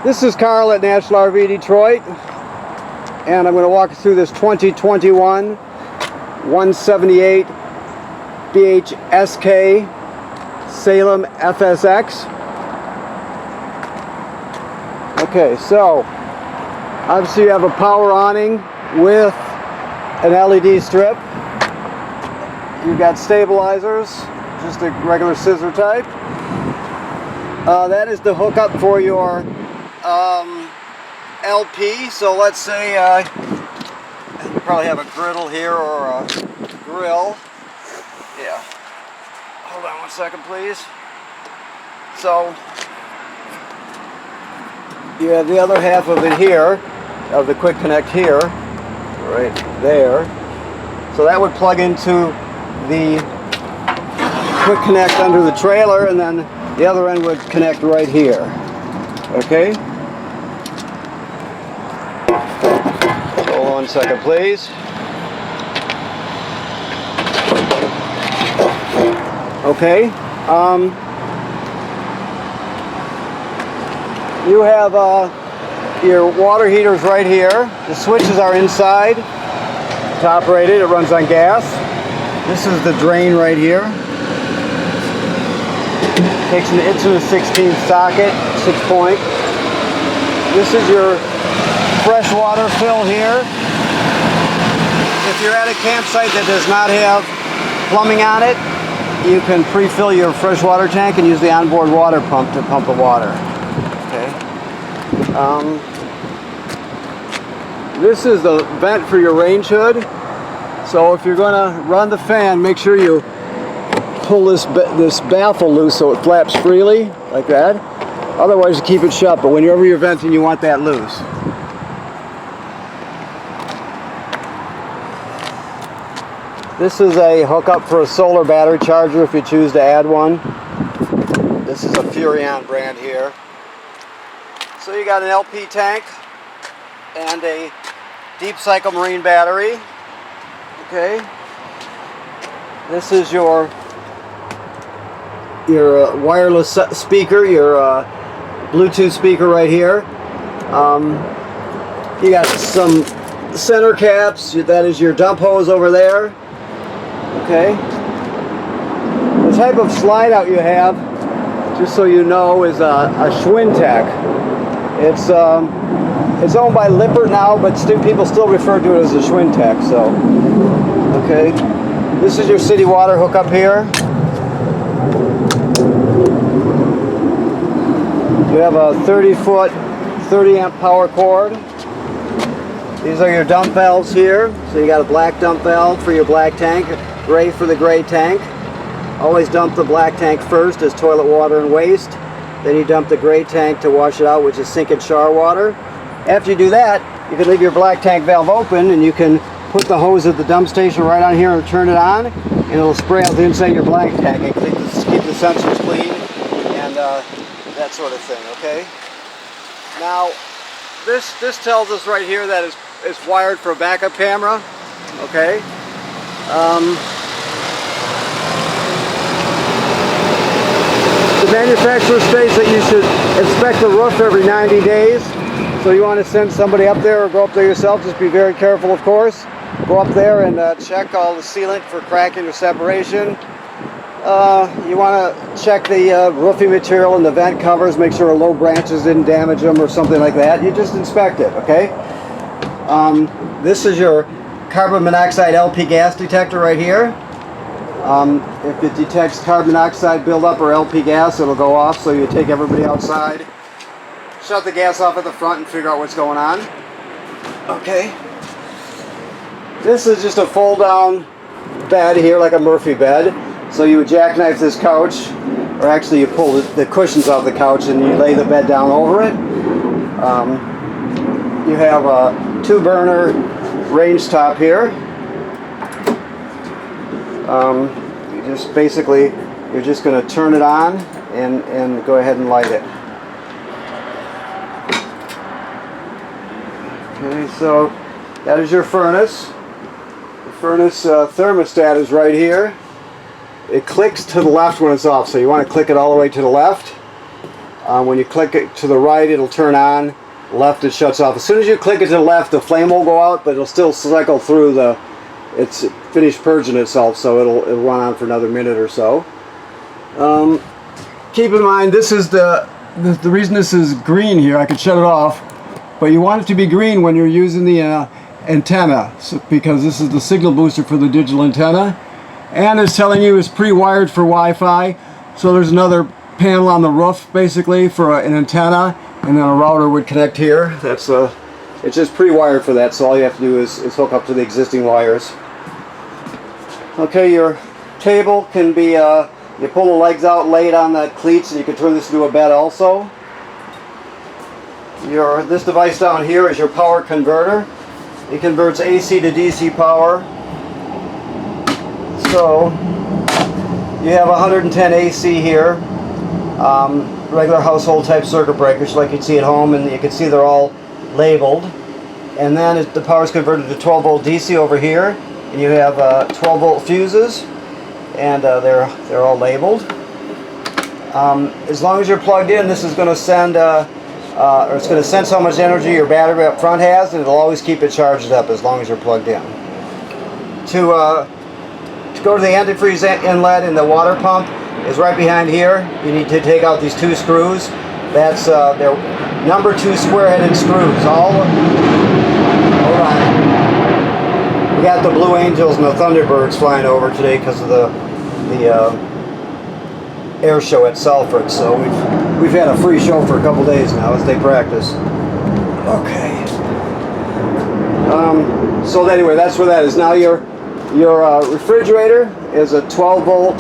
This is Carl at National RV Detroit, and I'm going to walk you through this 2021 178 BHSK Salem FSX. Okay, so obviously you have a power awning with an LED strip. You've got stabilizers, just a regular scissor type. That is the hookup for your LP. So let's say you probably have a griddle here or a grill. Yeah. Hold on one second, please. So you have the other half of it here, of the quick connect here, right there. So that would plug into the quick connect under the trailer, and then the other end would connect right here. Okay? Hold on one second, please. Okay. You have your water heaters right here. The switches are inside to operate it. It runs on gas. This is the drain right here. Takes an inch and a 16th socket, 6-point. This is your fresh water fill here. If you're at a campsite that does not have plumbing on it, you can pre-fill your fresh water tank and use the onboard water pump to pump the water. Okay. This is the vent for your range hood. So if you're going to run the fan, make sure you pull this baffle loose so it flaps freely, like that. Otherwise, you keep it shut, but whenever you're venting, you want that loose. This is a hookup for a solar battery charger if you choose to add one. This is a Furrion brand here. So you got an LP tank and a deep cycle marine battery. Okay. This is your wireless speaker, your Bluetooth speaker right here. You got some center caps. That is your dump hose over there. Okay. The type of slide out you have, just so you know, is a Schwintek. It's owned by Lippert now, but people still refer to it as a Schwintek. So, okay. This is your city water hookup here. You have a 30-foot, 30-amp power cord. These are your dump valves here. So you got a black dump valve for your black tank, gray for the gray tank. Always dump the black tank first as toilet water and waste. Then you dump the gray tank to wash it out, which is sink and shower water. After you do that, you can leave your black tank valve open, and you can put the hose at the dump station right on here and turn it on, and it'll spray out the inside of your black tank and keep the sensors clean and that sort of thing. Okay. Now, this tells us right here that it's wired for a backup camera. Okay. The manufacturer states that you should inspect the roof every 90 days. So you want to send somebody up there or go up there yourself, just be very careful, of course. Go up there and check all the sealant for cracking or separation. You want to check the roofing material and the vent covers, make sure low branches didn't damage them or something like that. You just inspect it, okay? This is your carbon monoxide LP gas detector right here. If it detects carbon monoxide buildup or LP gas, it'll go off, so you take everybody outside, shut the gas off at the front and figure out what's going on. Okay. This is just a fold-down bed here, like a Murphy bed. So you would jackknife this couch, or actually you pull the cushions off the couch and you lay the bed down over it. You have a 2-burner range top here. You just basically, you're just going to turn it on and go ahead and light it. Okay, so that is your furnace. The furnace thermostat is right here. It clicks to the left when it's off, so you want to click it all the way to the left. When you click it to the right, it'll turn on. Left, it shuts off. As soon as you click it to the left, the flame will go out, but it'll still cycle through the. It's finished purging itself, so it'll run on for another minute or so. Keep in mind, this is the reason this is green here. I could shut it off, but you want it to be green when you're using the antenna, because this is the signal booster for the digital antenna, and it's telling you it's pre-wired for Wi-Fi. So there's another panel on the roof basically for an antenna, and then a router would connect here. That's it's just pre-wired for that, so all you have to do is hook up to the existing wires. Okay, your table can be you pull the legs out, lay it on the cleats, and you can turn this into a bed also. This device down here is your power converter. It converts AC to DC power. So you have 110 AC here, regular household type circuit breakers like you'd see at home, and you can see they're all labeled. And then the power is converted to 12 volt DC over here, and you have 12 volt fuses, and they're all labeled. As long as you're plugged in, this is going to send or it's going to sense how much energy your battery up front has, and it'll always keep it charged up as long as you're plugged in. To go to the antifreeze inlet in the water pump is right behind here. You need to take out these 2 screws. That's they're number 2 square-headed screws. Hold on. We got the Blue Angels and the Thunderbirds flying over today because of the air show at Salford, so we've had a free show for a couple days now as they practice. Okay. So anyway, that's where that is. Now your refrigerator is a 12 volt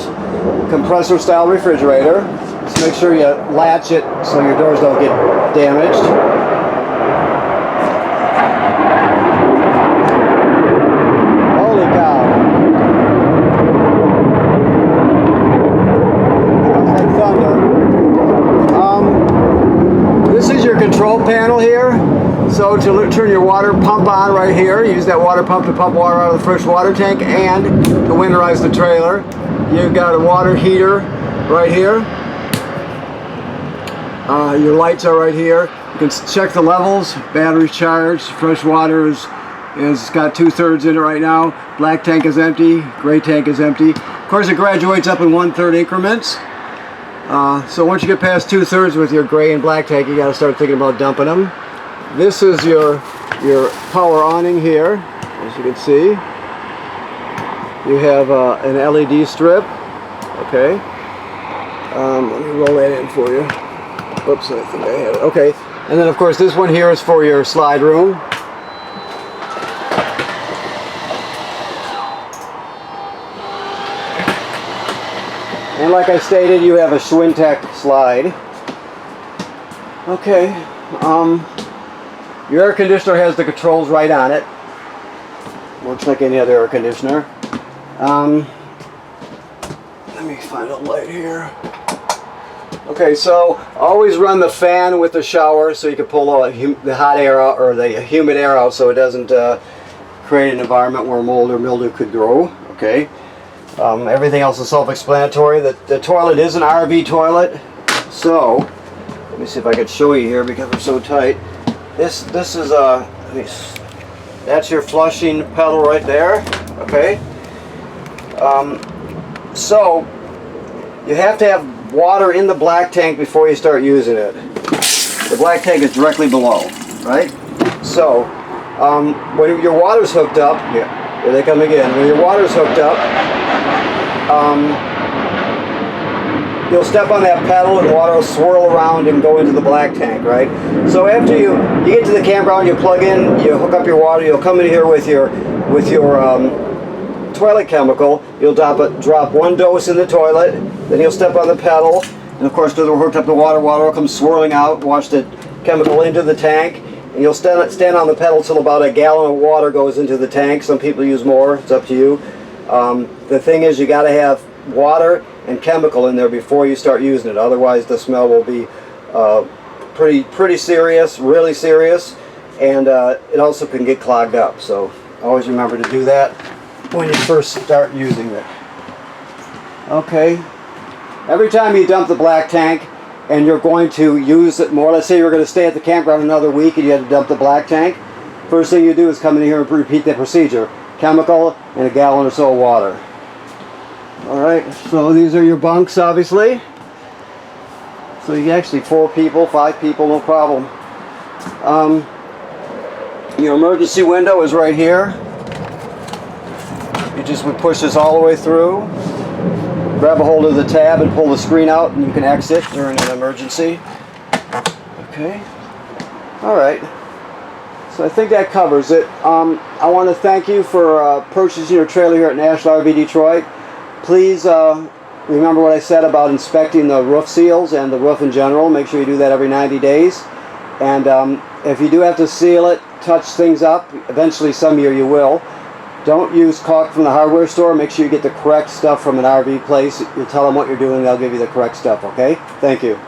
compressor style refrigerator. Just make sure you latch it so your doors don't get damaged. Control panel here. So to turn your water pump on right here, use that water pump to pump water out of the fresh water tank and to winterize the trailer. You've got a water heater right here. Your lights are right here. You can check the levels. Battery's charged. Fresh water is got 2/3 in it right now. Black tank is empty. Gray tank is empty. Of course, it graduates up in 1/3 increments. So once you get past 2/3 with your gray and black tank, you got to start thinking about dumping them. This is your power awning here, as you can see. You have an LED strip. Okay. Let me roll that in for you. Oops, I think I had it. Okay. And then of course this one here is for your slide room. And like I stated, you have a Schwintek slide. Okay, your air conditioner has the controls right on it. Works like any other air conditioner. Let me find a light here. Okay, so always run the fan with the shower so you can pull the hot air out, or the humid air out, so it doesn't create an environment where mold or mildew could grow. Okay. Everything else is self-explanatory. The toilet is an RV toilet, so let me see if I could show you here because we're so tight. This is that's your flushing pedal right there. Okay. So you have to have water in the black tank before you start using it. The black tank is directly below, right? So when your water's hooked up, here they come again. When your water's hooked up, you'll step on that pedal and the water will swirl around and go into the black tank, right? So after you get to the campground, you plug in, you hook up your water, you'll come in here with your toilet chemical. You'll drop 1 dose in the toilet, then you'll step on the pedal, and of course because we're hooked up to water will come swirling out, wash the chemical into the tank, and you'll stand on the pedal till about a gallon of water goes into the tank. Some people use more, it's up to you. The thing is, you got to have water and chemical in there before you start using it. Otherwise, the smell will be pretty serious, really serious, and it also can get clogged up. So always remember to do that when you first start using it. Okay. Every time you dump the black tank, and you're going to use it more. Let's say you're going to stay at the campground another week and you had to dump the black tank. First thing you do is come in here and repeat that procedure. Chemical and a gallon or so of water. Alright, so these are your bunks, obviously. So you actually 4 people, 5 people, no problem. Your emergency window is right here. You just would push this all the way through. Grab a hold of the tab and pull the screen out, and you can exit during an emergency. Okay. Alright. So I think that covers it. I want to thank you for purchasing your trailer here at National RV Detroit. Please remember what I said about inspecting the roof seals and the roof in general. Make sure you do that every 90 days. And if you do have to seal it, touch things up, eventually some year you will. Don't use caulk from the hardware store. Make sure you get the correct stuff from an RV place. You tell them what you're doing, they'll give you the correct stuff, okay? Thank you.